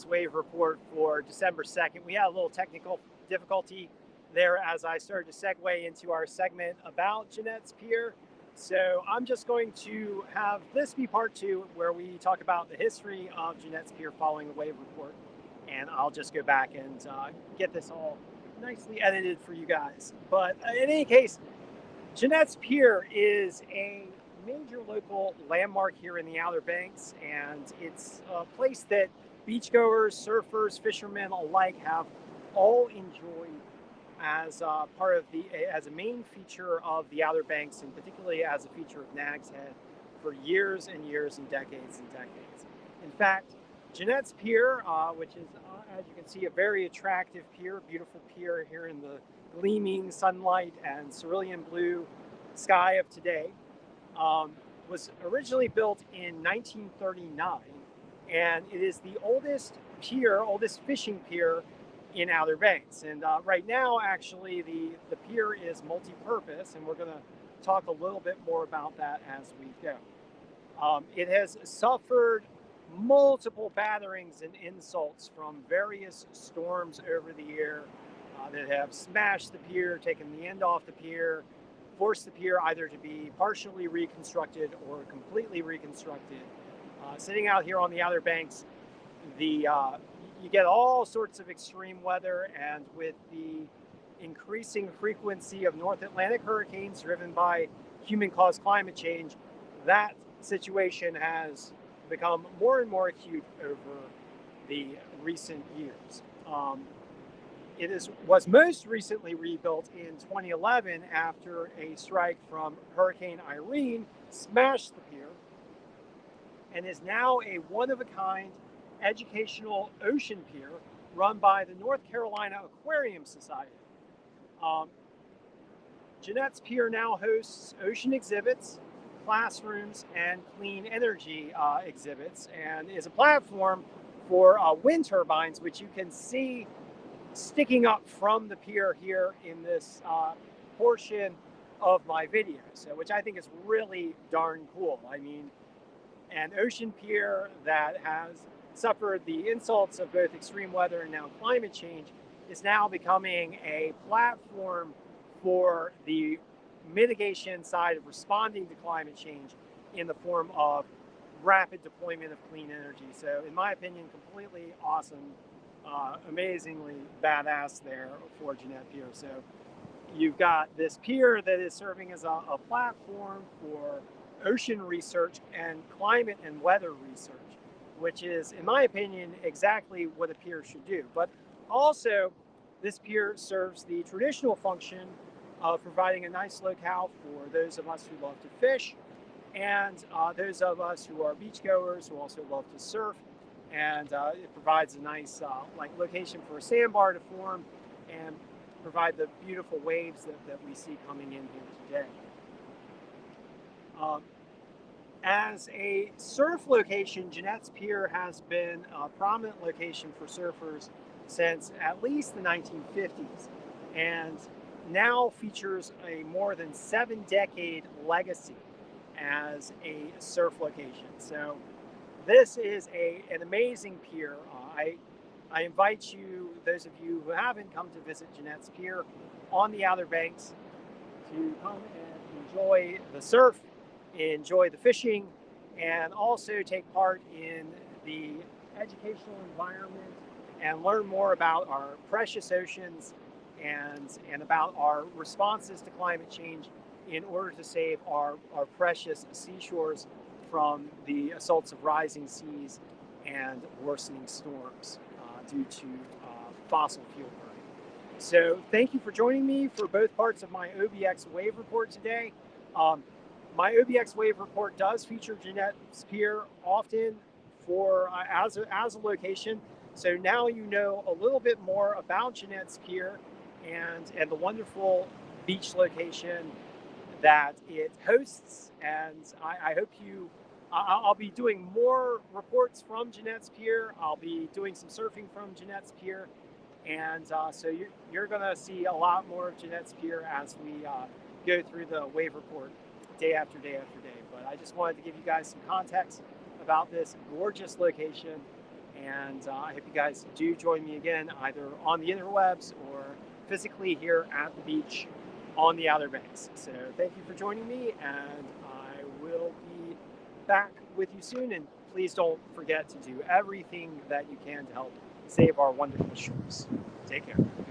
Wave Report for December 2nd. We had a little technical difficulty there as I started to segue into our segment about Jeannette's Pier. So I'm just going to have this be part two, where we talk about the history of Jeannette's Pier following the Wave Report. And I'll just go back and get this all nicely edited for you guys. But in any case, Jeannette's Pier is a major local landmark here in the Outer Banks, and it's a place that beachgoers, surfers, fishermen alike have all enjoyed as part of as a main feature of the Outer Banks, and particularly as a feature of Nag's Head for years and years and decades and decades. In fact, Jeannette's Pier, which is, as you can see, a very attractive pier, beautiful pier here in the gleaming sunlight and cerulean blue sky of today, was originally built in 1939, and it is the oldest pier, oldest fishing pier in Outer Banks. And right now, actually, the pier is multi-purpose, and we're going to talk a little bit more about that as we go. It has suffered multiple batterings and insults from various storms over the year that have smashed the pier, taken the end off the pier, forced the pier either to be partially reconstructed or completely reconstructed. Sitting out here on the Outer Banks, you get all sorts of extreme weather, and with the increasing frequency of North Atlantic hurricanes driven by human-caused climate change, that situation has become more and more acute over the recent years. Was most recently rebuilt in 2011 after a strike from Hurricane Irene smashed the pier, and is now a one-of-a-kind educational ocean pier run by the North Carolina Aquarium Society. Jeannette's Pier now hosts ocean exhibits, classrooms, and clean energy exhibits, and is a platform for wind turbines, which you can see sticking up from the pier here in this portion of my video, so which I think is really darn cool. I mean, an ocean pier that has suffered the insults of both extreme weather and now climate change is now becoming a platform for the mitigation side of responding to climate change in the form of rapid deployment of clean energy. So in my opinion, completely awesome, amazingly badass there for Jeannette Pier. So you've got this pier that is serving as a platform for ocean research and climate and weather research, which is, in my opinion, exactly what a pier should do. But also, this pier serves the traditional function of providing a nice locale for those of us who love to fish, and those of us who are beachgoers who also love to surf. And it provides a nice location for a sandbar to form and provide the beautiful waves that we see coming in here today. As a surf location, Jeannette's Pier has been a prominent location for surfers since at least the 1950s, and now features a more than 7-decade legacy as a surf location. So this is an amazing pier. I invite you, those of you who haven't come to visit Jeannette's Pier on the Outer Banks, to come and enjoy the surf, enjoy the fishing, and also take part in the educational environment and learn more about our precious oceans and about our responses to climate change in order to save our precious seashores from the assaults of rising seas and worsening storms due to fossil fuel burning. So thank you for joining me for both parts of my OBX Wave Report today. My OBX Wave Report does feature Jeannette's Pier often for as a location. So now you know a little bit more about Jeannette's Pier and the wonderful beach location that it hosts. And I hope I'll be doing more reports from Jeannette's Pier. I'll be doing some surfing from Jeannette's Pier. And so you're going to see a lot more of Jeannette's Pier as we go through the Wave Report day after day after day. But I just wanted to give you guys some context about this gorgeous location And I hope you guys do join me again, either on the interwebs or physically here at the beach on the Outer Banks. So thank you for joining me, and I will be back with you soon. And please don't forget to do everything that you can to help save our wonderful shores. Take care.